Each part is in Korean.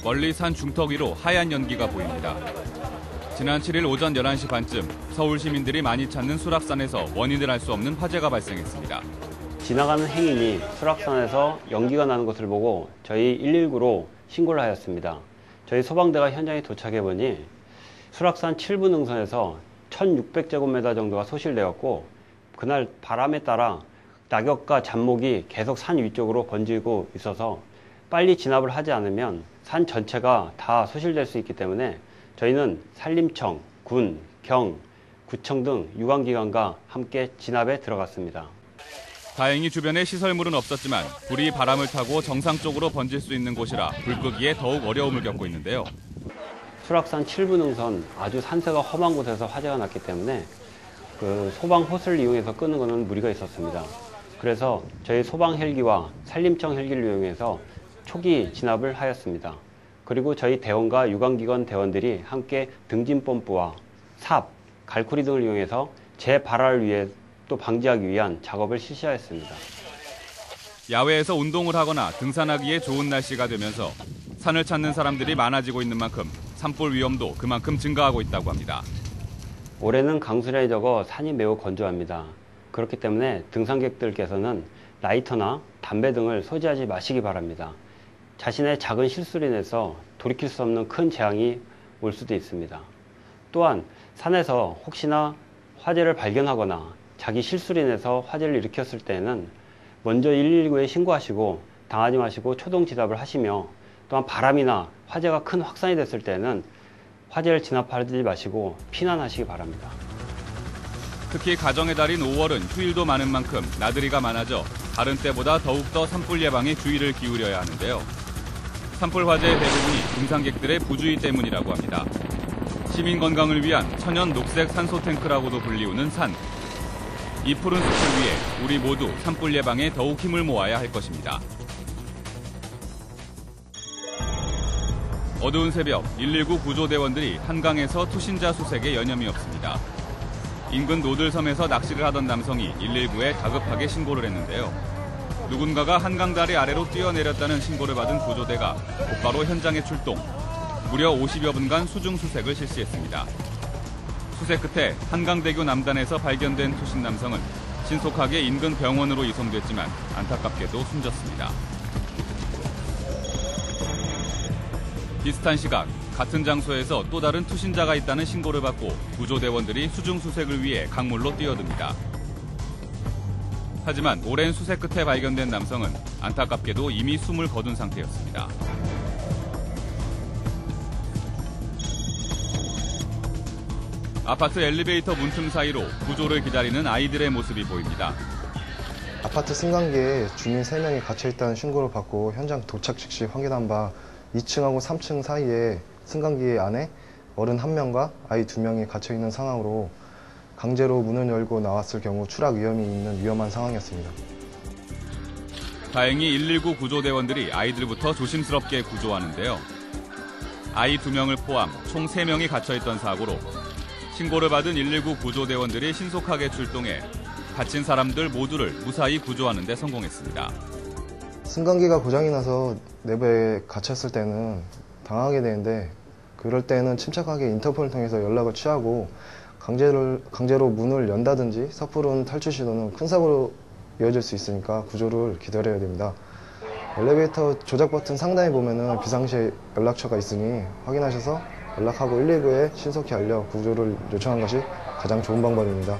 멀리 산 중턱 위로 하얀 연기가 보입니다. 지난 7일 오전 11시 반쯤 서울 시민들이 많이 찾는 수락산에서 원인을 알 수 없는 화재가 발생했습니다. 지나가는 행인이 수락산에서 연기가 나는 것을 보고 저희 119로 신고를 하였습니다. 저희 소방대가 현장에 도착해 보니 수락산 7부 능선에서 1600제곱미터 정도가 소실되었고, 그날 바람에 따라 낙엽과 잡목이 계속 산 위쪽으로 번지고 있어서 빨리 진압을 하지 않으면 산 전체가 다 소실될 수 있기 때문에 저희는 산림청, 군, 경, 구청 등 유관기관과 함께 진압에 들어갔습니다. 다행히 주변에 시설물은 없었지만 불이 바람을 타고 정상 쪽으로 번질 수 있는 곳이라 불 끄기에 더욱 어려움을 겪고 있는데요. 수락산 7부 능선 아주 산세가 험한 곳에서 화재가 났기 때문에 소방 호스를 이용해서 끄는 것은 무리가 있었습니다. 그래서 저희 소방 헬기와 산림청 헬기를 이용해서 초기 진압을 하였습니다. 그리고 저희 대원과 유관기관 대원들이 함께 등진 펌프와 삽, 갈쿠리 등을 이용해서 재발화를 위해 또 방지하기 위한 작업을 실시하였습니다. 야외에서 운동을 하거나 등산하기에 좋은 날씨가 되면서 산을 찾는 사람들이 많아지고 있는 만큼 산불 위험도 그만큼 증가하고 있다고 합니다. 올해는 강수량이 적어 산이 매우 건조합니다. 그렇기 때문에 등산객들께서는 라이터나 담배 등을 소지하지 마시기 바랍니다. 자신의 작은 실수로 인해서 돌이킬 수 없는 큰 재앙이 올 수도 있습니다. 또한 산에서 혹시나 화재를 발견하거나 자기 실수로 인해서 화재를 일으켰을 때에는 먼저 119에 신고하시고 당하지 마시고 초동 진압을 하시며, 또한 바람이나 화재가 큰 확산이 됐을 때는 화재를 진압하지 마시고 피난하시기 바랍니다. 특히 가정의 달인 5월은 휴일도 많은 만큼 나들이가 많아져 다른 때보다 더욱더 산불 예방에 주의를 기울여야 하는데요. 산불 화재의 대부분이 등산객들의 부주의 때문이라고 합니다. 시민 건강을 위한 천연 녹색 산소 탱크라고도 불리우는 산. 이 푸른 숲을 위해 우리 모두 산불 예방에 더욱 힘을 모아야 할 것입니다. 어두운 새벽 119 구조대원들이 한강에서 투신자 수색에 여념이 없습니다. 인근 노들섬에서 낚시를 하던 남성이 119에 다급하게 신고를 했는데요. 누군가가 한강 다리 아래로 뛰어내렸다는 신고를 받은 구조대가 곧바로 현장에 출동. 무려 50여 분간 수중 수색을 실시했습니다. 수색 끝에 한강대교 남단에서 발견된 투신 남성은 신속하게 인근 병원으로 이송됐지만 안타깝게도 숨졌습니다. 비슷한 시각 같은 장소에서 또 다른 투신자가 있다는 신고를 받고 구조대원들이 수중 수색을 위해 강물로 뛰어듭니다. 하지만 오랜 수색 끝에 발견된 남성은 안타깝게도 이미 숨을 거둔 상태였습니다. 아파트 엘리베이터 문틈 사이로 구조를 기다리는 아이들의 모습이 보입니다. 아파트 승강기에 주민 3명이 갇혀있다는 신고를 받고 현장 도착 즉시 확인한 바 2층하고 3층 사이에 승강기 안에 어른 1명과 아이 2명이 갇혀있는 상황으로 강제로 문을 열고 나왔을 경우 추락 위험이 있는 위험한 상황이었습니다. 다행히 119 구조대원들이 아이들부터 조심스럽게 구조하는데요. 아이 2명을 포함 총 3명이 갇혀있던 사고로 신고를 받은 119 구조대원들이 신속하게 출동해 갇힌 사람들 모두를 무사히 구조하는 데 성공했습니다. 승강기가 고장이 나서 내부에 갇혔을 때는 당하게 되는데, 그럴 때는 침착하게 인터폰을 통해서 연락을 취하고 강제로 문을 연다든지 섣부른 탈출 시도는 큰 사고로 이어질 수 있으니까 구조를 기다려야 됩니다. 엘리베이터 조작 버튼 상단에 보면은 비상시 연락처가 있으니 확인하셔서 연락하고 119에 신속히 알려 구조를 요청한 것이 가장 좋은 방법입니다.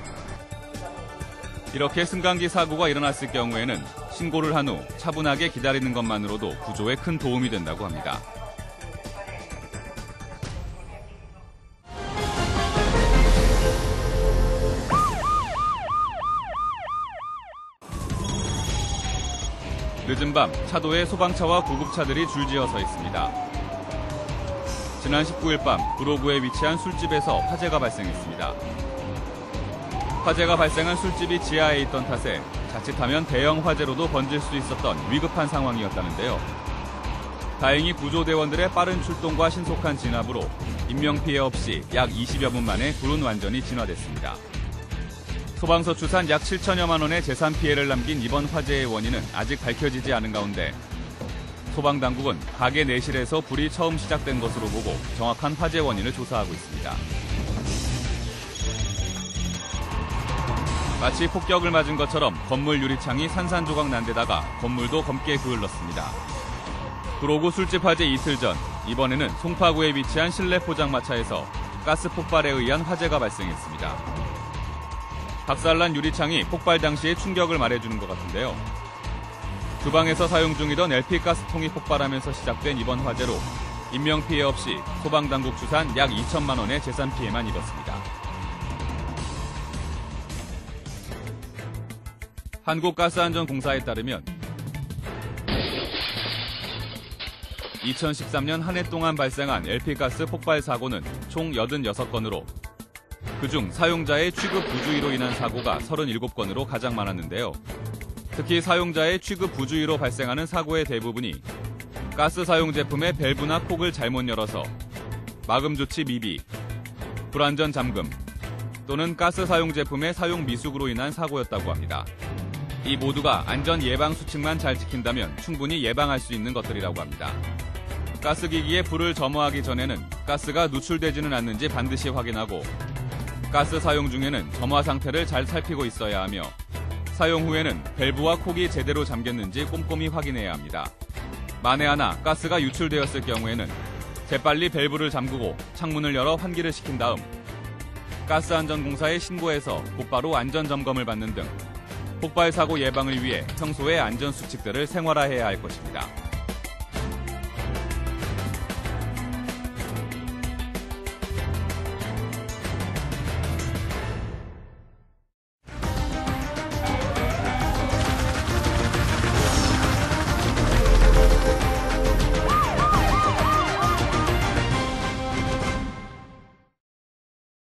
이렇게 승강기 사고가 일어났을 경우에는 신고를 한 후 차분하게 기다리는 것만으로도 구조에 큰 도움이 된다고 합니다. 늦은 밤 차도에 소방차와 구급차들이 줄지어 서 있습니다. 지난 19일 밤 구로구에 위치한 술집에서 화재가 발생했습니다. 화재가 발생한 술집이 지하에 있던 탓에 자칫하면 대형 화재로도 번질 수 있었던 위급한 상황이었다는데요. 다행히 구조대원들의 빠른 출동과 신속한 진압으로 인명피해 없이 약 20여 분 만에 불은 완전히 진화됐습니다. 소방서 추산 약 7천여만 원의 재산 피해를 남긴 이번 화재의 원인은 아직 밝혀지지 않은 가운데 소방당국은 가게 내실에서 불이 처음 시작된 것으로 보고 정확한 화재 원인을 조사하고 있습니다. 마치 폭격을 맞은 것처럼 건물 유리창이 산산조각 난 데다가 건물도 검게 그을렀습니다. 구로구 술집 화재 이틀 전, 이번에는 송파구에 위치한 실내 포장마차에서 가스 폭발에 의한 화재가 발생했습니다. 박살난 유리창이 폭발 당시의 충격을 말해주는 것 같은데요. 주방에서 사용 중이던 LP가스통이 폭발하면서 시작된 이번 화재로 인명피해 없이 소방당국 추산 약 2천만 원의 재산 피해만 입었습니다. 한국가스안전공사에 따르면 2013년 한 해 동안 발생한 LP가스 폭발 사고는 총 86건으로 그중 사용자의 취급 부주의로 인한 사고가 37건으로 가장 많았는데요. 특히 사용자의 취급 부주의로 발생하는 사고의 대부분이 가스 사용 제품의 밸브나 콕을 잘못 열어서 마금 조치 미비, 불완전 잠금 또는 가스 사용 제품의 사용 미숙으로 인한 사고였다고 합니다. 이 모두가 안전 예방 수칙만 잘 지킨다면 충분히 예방할 수 있는 것들이라고 합니다. 가스기기에 불을 점화하기 전에는 가스가 누출되지는 않는지 반드시 확인하고 가스 사용 중에는 점화 상태를 잘 살피고 있어야 하며 사용 후에는 밸브와 콕이 제대로 잠겼는지 꼼꼼히 확인해야 합니다. 만에 하나 가스가 유출되었을 경우에는 재빨리 밸브를 잠그고 창문을 열어 환기를 시킨 다음 가스안전공사에 신고해서 곧바로 안전점검을 받는 등 폭발 사고 예방을 위해 평소의 안전수칙들을 생활화해야 할 것입니다.